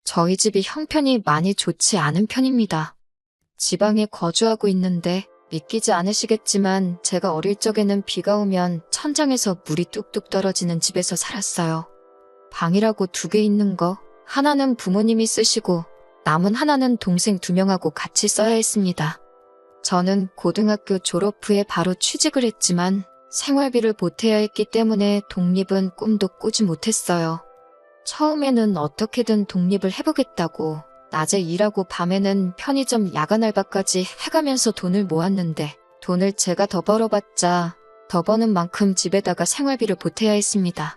저희 집이 형편이 많이 좋지 않은 편입니다. 지방에 거주하고 있는데 믿기지 않으시겠지만 제가 어릴 적에는 비가 오면 천장에서 물이 뚝뚝 떨어지는 집에서 살았어요. 방이라고 2개 있는 거, 하나는 부모님이 쓰시고 남은 하나는 동생 2명하고 같이 써야 했습니다. 저는 고등학교 졸업 후에 바로 취직을 했지만 생활비를 보태야 했기 때문에 독립은 꿈도 꾸지 못했어요. 처음에는 어떻게든 독립을 해보겠다고 낮에 일하고 밤에는 편의점 야간 알바까지 해가면서 돈을 모았는데 돈을 제가 더 벌어봤자 더 버는 만큼 집에다가 생활비를 보태야 했습니다.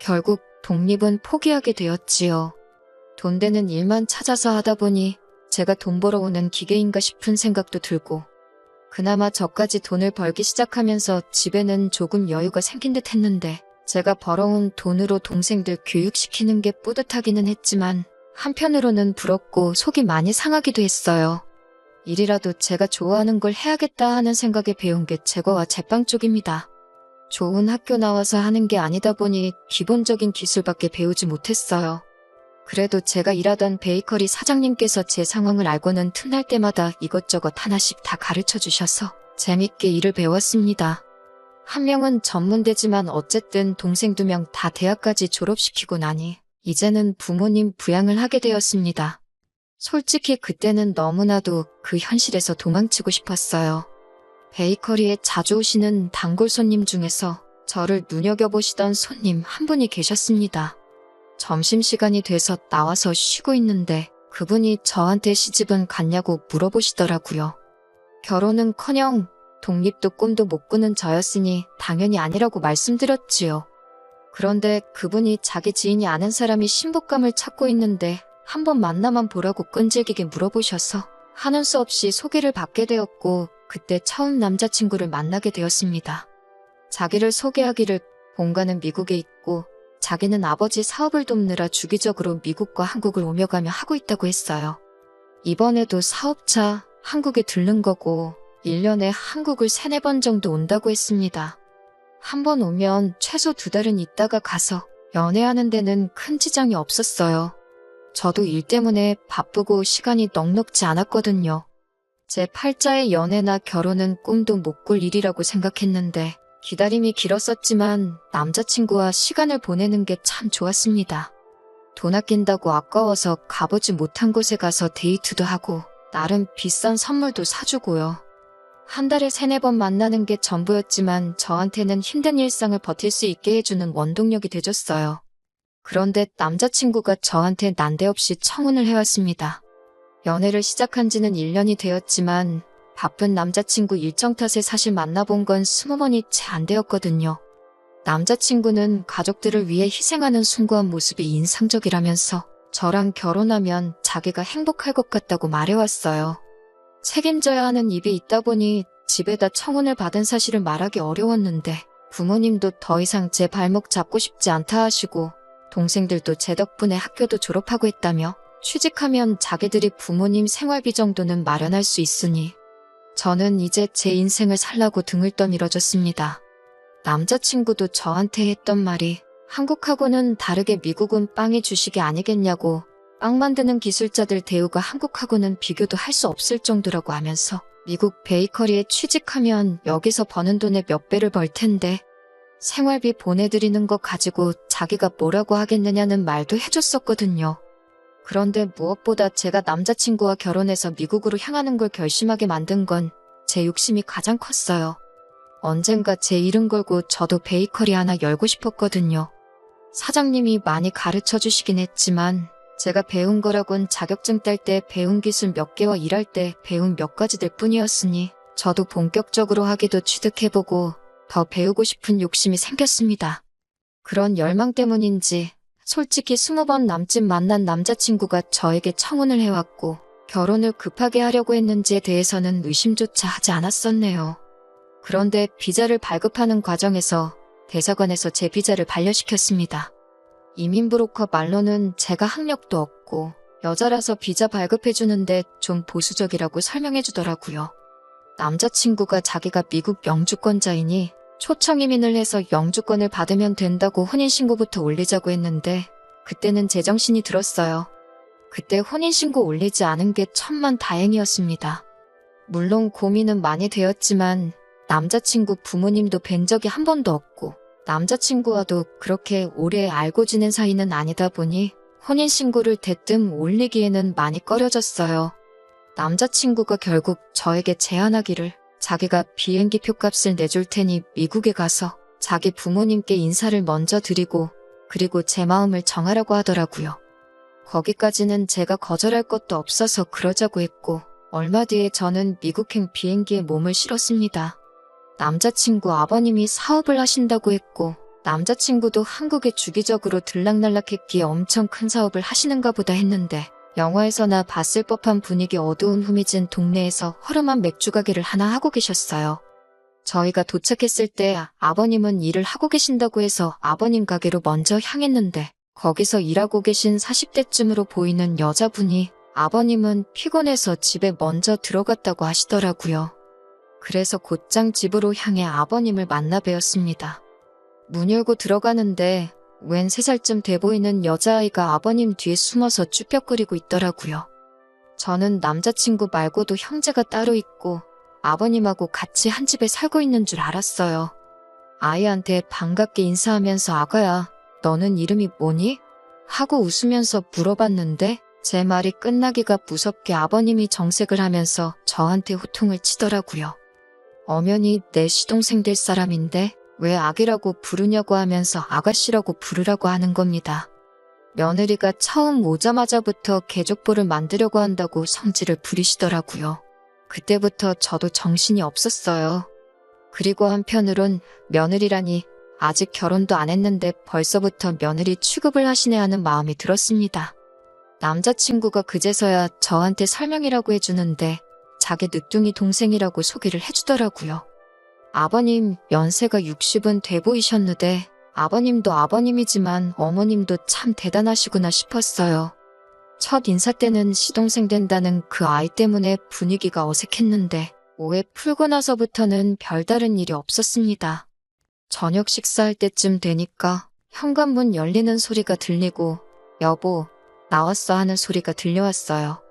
결국 독립은 포기하게 되었지요. 돈 되는 일만 찾아서 하다 보니 제가 돈 벌어오는 기계인가 싶은 생각도 들고 그나마 저까지 돈을 벌기 시작하면서 집에는 조금 여유가 생긴 듯 했는데 제가 벌어온 돈으로 동생들 교육시키는 게 뿌듯하기는 했지만 한편으로는 부럽고 속이 많이 상하기도 했어요. 일이라도 제가 좋아하는 걸 해야겠다 하는 생각에 배운 게 제과와 제빵 쪽입니다. 좋은 학교 나와서 하는 게 아니다 보니 기본적인 기술밖에 배우지 못했어요. 그래도 제가 일하던 베이커리 사장님께서 제 상황을 알고는 틈날 때마다 이것저것 하나씩 다 가르쳐 주셔서 재밌게 일을 배웠습니다. 한 명은 전문대지만 어쨌든 동생 2명 다 대학까지 졸업시키고 나니 이제는 부모님 부양을 하게 되었습니다. 솔직히 그때는 너무나도 그 현실에서 도망치고 싶었어요. 베이커리에 자주 오시는 단골 손님 중에서 저를 눈여겨보시던 손님 한 분이 계셨습니다. 점심시간이 돼서 나와서 쉬고 있는데 그분이 저한테 시집은 갔냐고 물어보시더라고요. 결혼은커녕 독립도 꿈도 못 꾸는 저였으니 당연히 아니라고 말씀드렸지요. 그런데 그분이 자기 지인이 아는 사람이 신부감을 찾고 있는데 한번 만나만 보라고 끈질기게 물어보셔서 하는 수 없이 소개를 받게 되었고 그때 처음 남자친구를 만나게 되었습니다. 자기를 소개하기를 본가는 미국에 있고 자기는 아버지 사업을 돕느라 주기적으로 미국과 한국을 오며 가며 하고 있다고 했어요. 이번에도 사업차 한국에 들른 거고 1년에 한국을 3-4번 정도 온다고 했습니다. 한 번 오면 최소 2달은 있다가 가서 연애하는 데는 큰 지장이 없었어요. 저도 일 때문에 바쁘고 시간이 넉넉지 않았거든요. 제 팔자의 연애나 결혼은 꿈도 못 꿀 일이라고 생각했는데 기다림이 길었었지만 남자친구와 시간을 보내는 게 참 좋았습니다. 돈 아낀다고 아까워서 가보지 못한 곳에 가서 데이트도 하고 나름 비싼 선물도 사주고요. 한 달에 3-4번 만나는 게 전부였지만 저한테는 힘든 일상을 버틸 수 있게 해주는 원동력이 돼줬어요. 그런데 남자친구가 저한테 난데없이 청혼을 해왔습니다. 연애를 시작한 지는 1년이 되었지만 바쁜 남자친구 일정 탓에 사실 만나본 건 20번이 채 안 되었거든요. 남자친구는 가족들을 위해 희생하는 숭고한 모습이 인상적이라면서 저랑 결혼하면 자기가 행복할 것 같다고 말해왔어요. 책임져야 하는 입이 있다 보니 집에다 청혼을 받은 사실을 말하기 어려웠는데 부모님도 더 이상 제 발목 잡고 싶지 않다 하시고 동생들도 제 덕분에 학교도 졸업하고 했다며 취직하면 자기들이 부모님 생활비 정도는 마련할 수 있으니 저는 이제 제 인생을 살라고 등을 떠밀어줬습니다. 남자친구도 저한테 했던 말이 한국하고는 다르게 미국은 빵이 주식이 아니겠냐고 빵 만드는 기술자들 대우가 한국하고는 비교도 할 수 없을 정도라고 하면서 미국 베이커리에 취직하면 여기서 버는 돈의 몇 배를 벌 텐데 생활비 보내드리는 거 가지고 자기가 뭐라고 하겠느냐는 말도 해줬었거든요. 그런데 무엇보다 제가 남자친구와 결혼해서 미국으로 향하는 걸 결심하게 만든 건 제 욕심이 가장 컸어요. 언젠가 제 이름 걸고 저도 베이커리 하나 열고 싶었거든요. 사장님이 많이 가르쳐 주시긴 했지만 제가 배운 거라곤 자격증 딸 때 배운 기술 몇 개와 일할 때 배운 몇 가지들 뿐이었으니 저도 본격적으로 하기도 취득해보고 더 배우고 싶은 욕심이 생겼습니다. 그런 열망 때문인지 솔직히 20번 남짓 만난 남자친구가 저에게 청혼을 해왔고 결혼을 급하게 하려고 했는지에 대해서는 의심조차 하지 않았었네요. 그런데 비자를 발급하는 과정에서 대사관에서 제 비자를 반려시켰습니다. 이민 브로커 말로는 제가 학력도 없고 여자라서 비자 발급해주는데 좀 보수적이라고 설명해주더라고요. 남자친구가 자기가 미국 영주권자이니 초청 이민을 해서 영주권을 받으면 된다고 혼인신고부터 올리자고 했는데 그때는 제정신이 들었어요. 그때 혼인신고 올리지 않은 게 천만 다행이었습니다. 물론 고민은 많이 되었지만 남자친구 부모님도 뵌 적이 한 번도 없고 남자친구와도 그렇게 오래 알고 지낸 사이는 아니다 보니 혼인신고를 대뜸 올리기에는 많이 꺼려졌어요. 남자친구가 결국 저에게 제안하기를 자기가 비행기 표값을 내줄 테니 미국에 가서 자기 부모님께 인사를 먼저 드리고 그리고 제 마음을 정하라고 하더라고요. 거기까지는 제가 거절할 것도 없어서 그러자고 했고 얼마 뒤에 저는 미국행 비행기에 몸을 실었습니다. 남자친구 아버님이 사업을 하신다고 했고 남자친구도 한국에 주기적으로 들락날락했기에 엄청 큰 사업을 하시는가 보다 했는데 영화에서나 봤을 법한 분위기 어두운 후미진 동네에서 허름한 맥주 가게를 하나 하고 계셨어요. 저희가 도착했을 때 아버님은 일을 하고 계신다고 해서 아버님 가게로 먼저 향했는데 거기서 일하고 계신 40대쯤으로 보이는 여자분이 아버님은 피곤해서 집에 먼저 들어갔다고 하시더라고요. 그래서 곧장 집으로 향해 아버님을 만나 뵈었습니다. 문 열고 들어가는데 웬 3살쯤 돼 보이는 여자아이가 아버님 뒤에 숨어서 쭈뼛거리고 있더라고요. 저는 남자친구 말고도 형제가 따로 있고 아버님하고 같이 한 집에 살고 있는 줄 알았어요. 아이한테 반갑게 인사하면서 아가야, 너는 이름이 뭐니? 하고 웃으면서 물어봤는데 제 말이 끝나기가 무섭게 아버님이 정색을 하면서 저한테 호통을 치더라고요. 엄연히 내 시동생 될 사람인데 왜 아기라고 부르냐고 하면서 아가씨라고 부르라고 하는 겁니다. 며느리가 처음 오자마자부터 개족보를 만들려고 한다고 성질을 부리시더라고요. 그때부터 저도 정신이 없었어요. 그리고 한편으론 며느리라니 아직 결혼도 안 했는데 벌써부터 며느리 취급을 하시네 하는 마음이 들었습니다. 남자친구가 그제서야 저한테 설명이라고 해주는데 자기 늦둥이 동생이라고 소개를 해주더라고요. 아버님 연세가 60은 돼 보이셨는데 아버님도 아버님이지만 어머님도 참 대단하시구나 싶었어요. 첫 인사 때는 시동생 된다는 그 아이 때문에 분위기가 어색했는데 오해 풀고 나서부터는 별다른 일이 없었습니다. 저녁 식사할 때쯤 되니까 현관문 열리는 소리가 들리고 여보, 나왔어 하는 소리가 들려왔어요.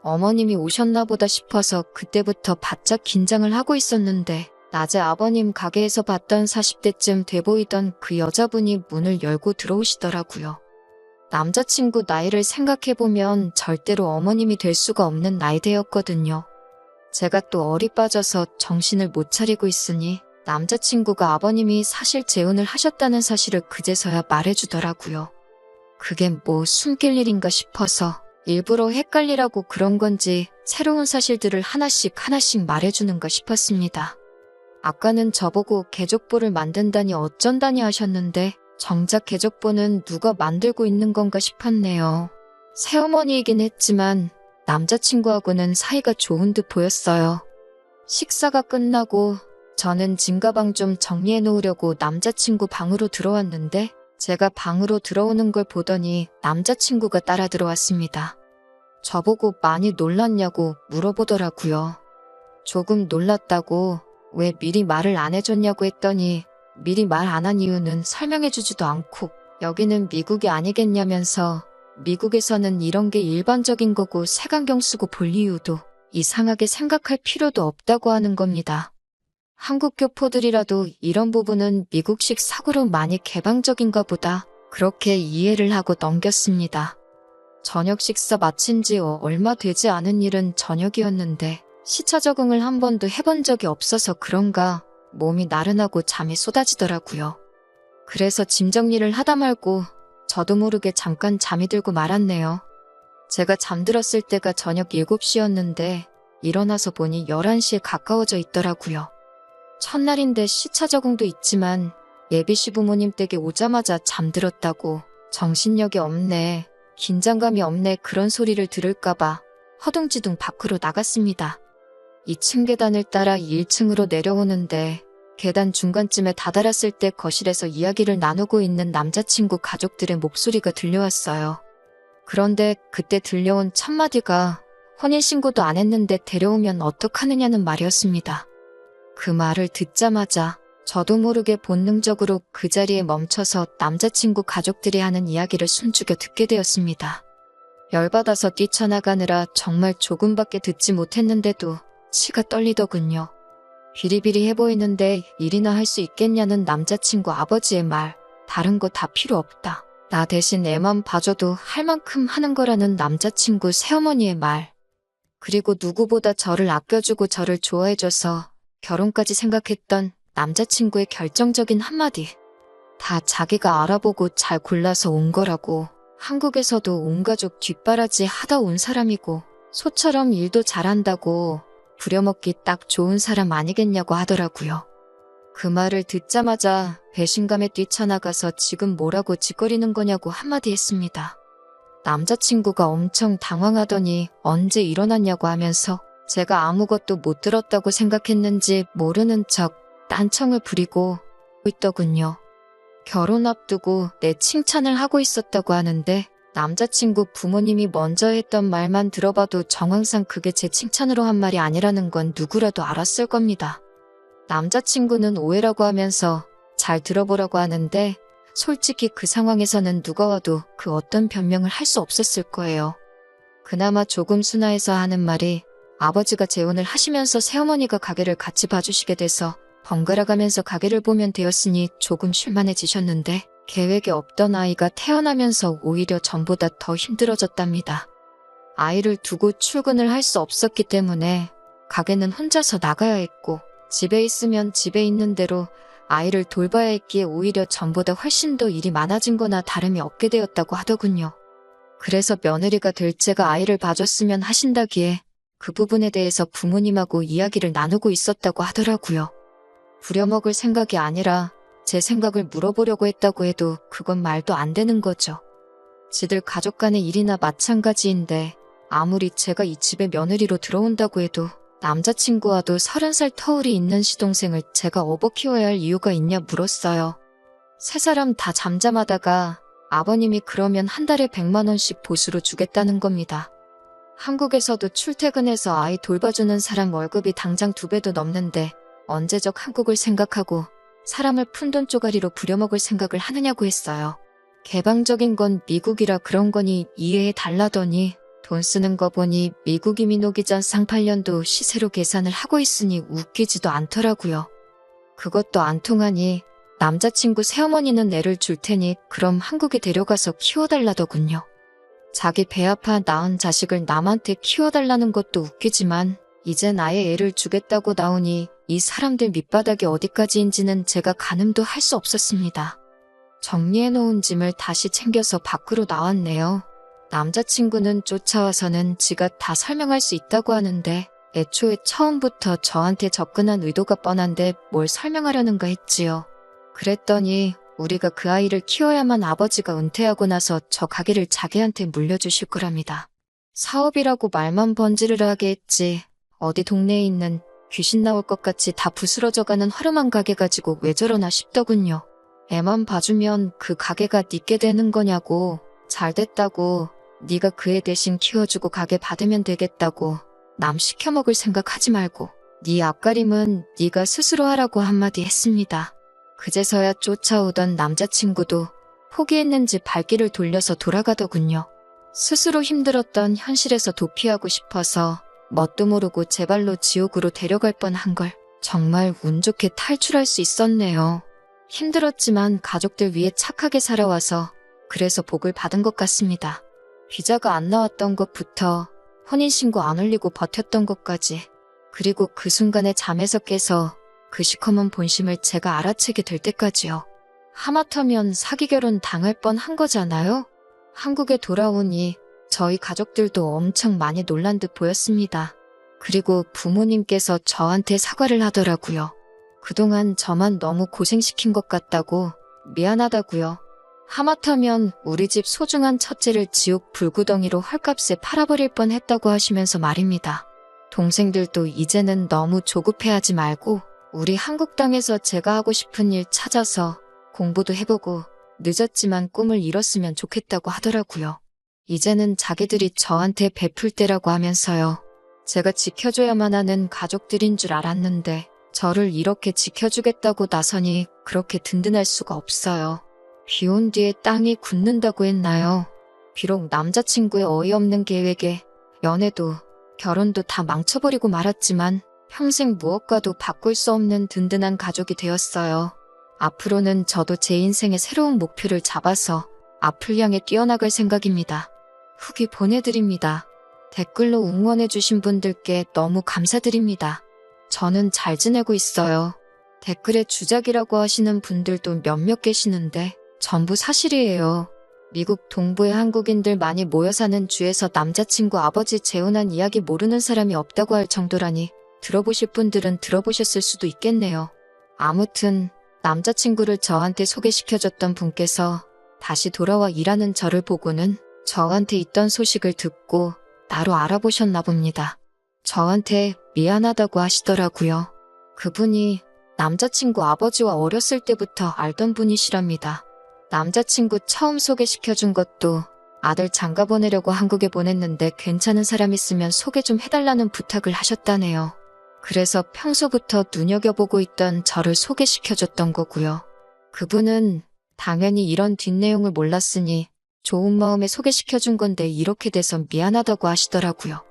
어머님이 오셨나 보다 싶어서 그때부터 바짝 긴장을 하고 있었는데 낮에 아버님 가게에서 봤던 40대쯤 돼 보이던 그 여자분이 문을 열고 들어오시더라고요. 남자친구 나이를 생각해보면 절대로 어머님이 될 수가 없는 나이대였거든요. 제가 또 어리 빠져서 정신을 못 차리고 있으니 남자친구가 아버님이 사실 재혼을 하셨다는 사실을 그제서야 말해주더라고요. 그게 뭐 숨길 일인가 싶어서 일부러 헷갈리라고 그런 건지 새로운 사실들을 하나씩 말해주는가 싶었습니다. 아까는 저보고 개족보를 만든다니 어쩐다니 하셨는데 정작 개족보는 누가 만들고 있는 건가 싶었네요. 새어머니이긴 했지만 남자친구하고는 사이가 좋은 듯 보였어요. 식사가 끝나고 저는 짐가방 좀 정리해 놓으려고 남자친구 방으로 들어왔는데 제가 방으로 들어오는 걸 보더니 남자친구가 따라 들어왔습니다. 저보고 많이 놀랐냐고 물어보더라고요. 조금 놀랐다고 왜 미리 말을 안 해줬냐고 했더니 미리 말 안 한 이유는 설명해주지도 않고 여기는 미국이 아니겠냐면서 미국에서는 이런 게 일반적인 거고 색안경 쓰고 볼 이유도 이상하게 생각할 필요도 없다고 하는 겁니다. 한국 교포들이라도 이런 부분은 미국식 사고로 많이 개방적인가 보다 그렇게 이해를 하고 넘겼습니다. 저녁 식사 마친 지 얼마 되지 않은 일은 저녁이었는데 시차 적응을 한 번도 해본 적이 없어서 그런가 몸이 나른하고 잠이 쏟아지더라고요. 그래서 짐 정리를 하다 말고 저도 모르게 잠깐 잠이 들고 말았네요. 제가 잠들었을 때가 저녁 7시였는데 일어나서 보니 11시에 가까워져 있더라고요. 첫날인데 시차 적응도 있지만 예비 시부모님 댁에 오자마자 잠들었다고 정신력이 없네, 긴장감이 없네 그런 소리를 들을까봐 허둥지둥 밖으로 나갔습니다. 2층 계단을 따라 1층으로 내려오는데 계단 중간쯤에 다다랐을 때 거실에서 이야기를 나누고 있는 남자친구 가족들의 목소리가 들려왔어요. 그런데 그때 들려온 첫마디가 혼인신고도 안 했는데 데려오면 어떡하느냐는 말이었습니다. 그 말을 듣자마자 저도 모르게 본능적으로 그 자리에 멈춰서 남자친구 가족들이 하는 이야기를 숨죽여 듣게 되었습니다. 열받아서 뛰쳐나가느라 정말 조금밖에 듣지 못했는데도 치가 떨리더군요. 비리비리해 보이는데 일이나 할 수 있겠냐는 남자친구 아버지의 말. 다른 거 다 필요 없다. 나 대신 애만 봐줘도 할 만큼 하는 거라는 남자친구 새어머니의 말. 그리고 누구보다 저를 아껴주고 저를 좋아해줘서 결혼까지 생각했던 남자친구의 결정적인 한마디. 다 자기가 알아보고 잘 골라서 온 거라고. 한국에서도 온 가족 뒷바라지 하다 온 사람이고 소처럼 일도 잘한다고 부려먹기 딱 좋은 사람 아니겠냐고 하더라고요. 그 말을 듣자마자 배신감에 뛰쳐나가서 지금 뭐라고 짓거리는 거냐고 한마디 했습니다. 남자친구가 엄청 당황하더니 언제 일어났냐고 하면서 제가 아무것도 못 들었다고 생각했는지 모르는 척 딴청을 부리고 있더군요. 결혼 앞두고 내 칭찬을 하고 있었다고 하는데 남자친구 부모님이 먼저 했던 말만 들어봐도 정황상 그게 제 칭찬으로 한 말이 아니라는 건 누구라도 알았을 겁니다. 남자친구는 오해라고 하면서 잘 들어보라고 하는데 솔직히 그 상황에서는 누가 와도 그 어떤 변명을 할 수 없었을 거예요. 그나마 조금 순화해서 하는 말이 아버지가 재혼을 하시면서 새어머니가 가게를 같이 봐주시게 돼서 번갈아 가면서 가게를 보면 되었으니 조금 쉴만해지셨는데 계획에 없던 아이가 태어나면서 오히려 전보다 더 힘들어졌답니다. 아이를 두고 출근을 할 수 없었기 때문에 가게는 혼자서 나가야 했고 집에 있으면 집에 있는 대로 아이를 돌봐야 했기에 오히려 전보다 훨씬 더 일이 많아진 거나 다름이 없게 되었다고 하더군요. 그래서 며느리가 될 제가 아이를 봐줬으면 하신다기에 그 부분에 대해서 부모님하고 이야기를 나누고 있었다고 하더라고요. 부려먹을 생각이 아니라 제 생각을 물어보려고 했다고 해도 그건 말도 안 되는 거죠. 지들 가족 간의 일이나 마찬가지인데 아무리 제가 이 집에 며느리로 들어온다고 해도 남자친구와도 30살 터울이 있는 시동생을 제가 업어 키워야 할 이유가 있냐 물었어요. 세 사람 다 잠잠하다가 아버님이 그러면 한 달에 100만 원씩 보수로 주겠다는 겁니다. 한국에서도 출퇴근해서 아이 돌봐주는 사람 월급이 당장 2배도 넘는데 언제적 한국을 생각하고 사람을 푼돈 쪼가리로 부려먹을 생각을 하느냐고 했어요. 개방적인 건 미국이라 그런 거니 이해해 달라더니 돈 쓰는 거 보니 미국 이민 오기 전 상 8년도 시세로 계산을 하고 있으니 웃기지도 않더라고요. 그것도 안 통하니 남자친구 새어머니는 애를 줄 테니 그럼 한국에 데려가서 키워달라더군요. 자기 배 아파 낳은 자식을 남한테 키워달라는 것도 웃기지만 이젠 아예 애를 주겠다고 나오니 이 사람들 밑바닥이 어디까지인지는 제가 가늠도 할 수 없었습니다. 정리해놓은 짐을 다시 챙겨서 밖으로 나왔네요. 남자친구는 쫓아와서는 지가 다 설명할 수 있다고 하는데 애초에 처음부터 저한테 접근한 의도가 뻔한데 뭘 설명하려는가 했지요. 그랬더니 우리가 그 아이를 키워야만 아버지가 은퇴하고 나서 저 가게를 자기한테 물려주실 거랍니다. 사업이라고 말만 번지르르하게 했지 어디 동네에 있는 귀신 나올 것 같이 다 부스러져가는 허름한 가게 가지고 왜 저러나 싶더군요. 애만 봐주면 그 가게가 니께 되는 거냐고. 잘 됐다고. 네가 그 애 대신 키워주고 가게 받으면 되겠다고. 남 시켜먹을 생각하지 말고 네 앞가림은 네가 스스로 하라고 한마디 했습니다. 그제서야 쫓아오던 남자친구도 포기했는지 발길을 돌려서 돌아가더군요. 스스로 힘들었던 현실에서 도피하고 싶어서 뭣도 모르고 제 발로 지옥으로 데려갈 뻔한 걸 정말 운 좋게 탈출할 수 있었네요. 힘들었지만 가족들 위해 착하게 살아와서 그래서 복을 받은 것 같습니다. 비자가 안 나왔던 것부터 혼인신고 안 올리고 버텼던 것까지 그리고 그 순간에 잠에서 깨서 그 시커먼 본심을 제가 알아채게 될 때까지요. 하마터면 사기 결혼 당할 뻔한 거잖아요. 한국에 돌아오니 저희 가족들도 엄청 많이 놀란 듯 보였습니다. 그리고 부모님께서 저한테 사과를 하더라고요. 그동안 저만 너무 고생시킨 것 같다고 미안하다고요. 하마터면 우리 집 소중한 첫째를 지옥 불구덩이로 헐값에 팔아버릴 뻔했다고 하시면서 말입니다. 동생들도 이제는 너무 조급해하지 말고 우리 한국 땅에서 제가 하고 싶은 일 찾아서 공부도 해보고 늦었지만 꿈을 이뤘으면 좋겠다고 하더라고요. 이제는 자기들이 저한테 베풀 때라고 하면서요. 제가 지켜줘야만 하는 가족들인 줄 알았는데 저를 이렇게 지켜주겠다고 나서니 그렇게 든든할 수가 없어요. 비 온 뒤에 땅이 굳는다고 했나요? 비록 남자친구의 어이없는 계획에 연애도 결혼도 다 망쳐버리고 말았지만 평생 무엇과도 바꿀 수 없는 든든한 가족이 되었어요. 앞으로는 저도 제 인생의 새로운 목표를 잡아서 앞을 향해 뛰어나갈 생각입니다. 후기 보내드립니다. 댓글로 응원해주신 분들께 너무 감사드립니다. 저는 잘 지내고 있어요. 댓글에 주작이라고 하시는 분들도 몇몇 계시는데 전부 사실이에요. 미국 동부의 한국인들 많이 모여 사는 주에서 남자친구 아버지 재혼한 이야기 모르는 사람이 없다고 할 정도라니 들어보실 분들은 들어보셨을 수도 있겠네요. 아무튼 남자친구를 저한테 소개시켜줬던 분께서 다시 돌아와 일하는 저를 보고는 저한테 있던 소식을 듣고 나로 알아보셨나 봅니다. 저한테 미안하다고 하시더라고요. 그분이 남자친구 아버지와 어렸을 때부터 알던 분이시랍니다. 남자친구 처음 소개시켜준 것도 아들 장가 보내려고 한국에 보냈는데 괜찮은 사람 있으면 소개 좀 해달라는 부탁을 하셨다네요. 그래서 평소부터 눈여겨보고 있던 저를 소개시켜줬던 거고요. 그분은 당연히 이런 뒷내용을 몰랐으니 좋은 마음에 소개시켜준 건데 이렇게 돼서 미안하다고 하시더라고요.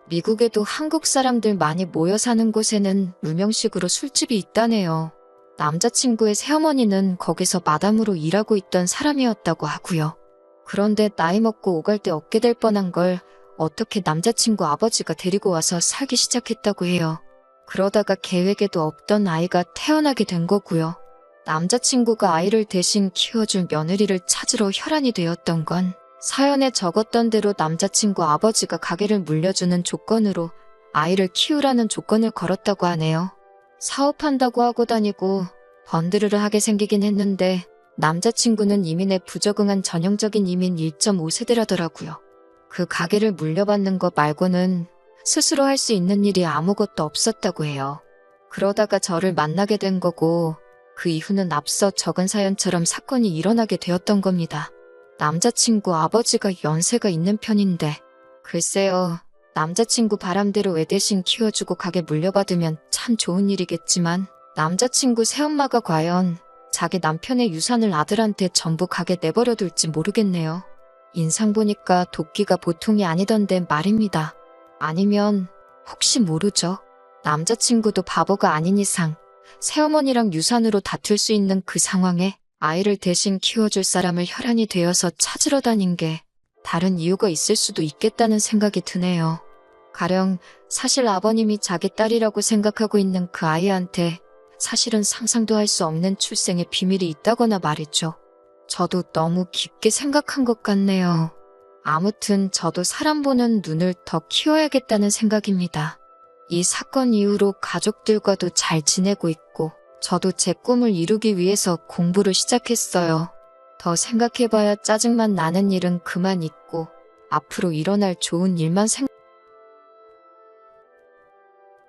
미국에도 한국 사람들 많이 모여 사는 곳에는 유명식으로 술집이 있다네요. 남자친구의 새어머니는 거기서 마담으로 일하고 있던 사람이었다고 하고요. 그런데 나이 먹고 오갈 때 얻게 될 뻔한 걸 어떻게 남자친구 아버지가 데리고 와서 살기 시작했다고 해요. 그러다가 계획에도 없던 아이가 태어나게 된 거고요. 남자친구가 아이를 대신 키워줄 며느리를 찾으러 혈안이 되었던 건 사연에 적었던 대로 남자친구 아버지가 가게를 물려주는 조건으로 아이를 키우라는 조건을 걸었다고 하네요. 사업한다고 하고 다니고 번드르르 하게 생기긴 했는데 남자친구는 이민에 부적응한 전형적인 이민 1.5세대라더라고요. 그 가게를 물려받는 것 말고는 스스로 할 수 있는 일이 아무것도 없었다고 해요. 그러다가 저를 만나게 된 거고 그 이후는 앞서 적은 사연처럼 사건이 일어나게 되었던 겁니다. 남자친구 아버지가 연세가 있는 편인데 글쎄요. 남자친구 바람대로 애 대신 키워주고 가게 물려받으면 참 좋은 일이겠지만 남자친구 새엄마가 과연 자기 남편의 유산을 아들한테 전부 가게 내버려둘지 모르겠네요. 인상 보니까 도끼가 보통이 아니던데 말입니다. 아니면 혹시 모르죠. 남자친구도 바보가 아닌 이상 새어머니랑 유산으로 다툴 수 있는 그 상황에 아이를 대신 키워줄 사람을 혈안이 되어서 찾으러 다닌 게 다른 이유가 있을 수도 있겠다는 생각이 드네요. 가령 사실 아버님이 자기 딸이라고 생각하고 있는 그 아이한테 사실은 상상도 할 수 없는 출생의 비밀이 있다거나 말이죠. 저도 너무 깊게 생각한 것 같네요. 아무튼 저도 사람 보는 눈을 더 키워야겠다는 생각입니다. 이 사건 이후로 가족들과도 잘 지내고 있고 저도 제 꿈을 이루기 위해서 공부를 시작했어요. 더 생각해봐야 짜증만 나는 일은 그만 있고 앞으로 일어날 좋은 일만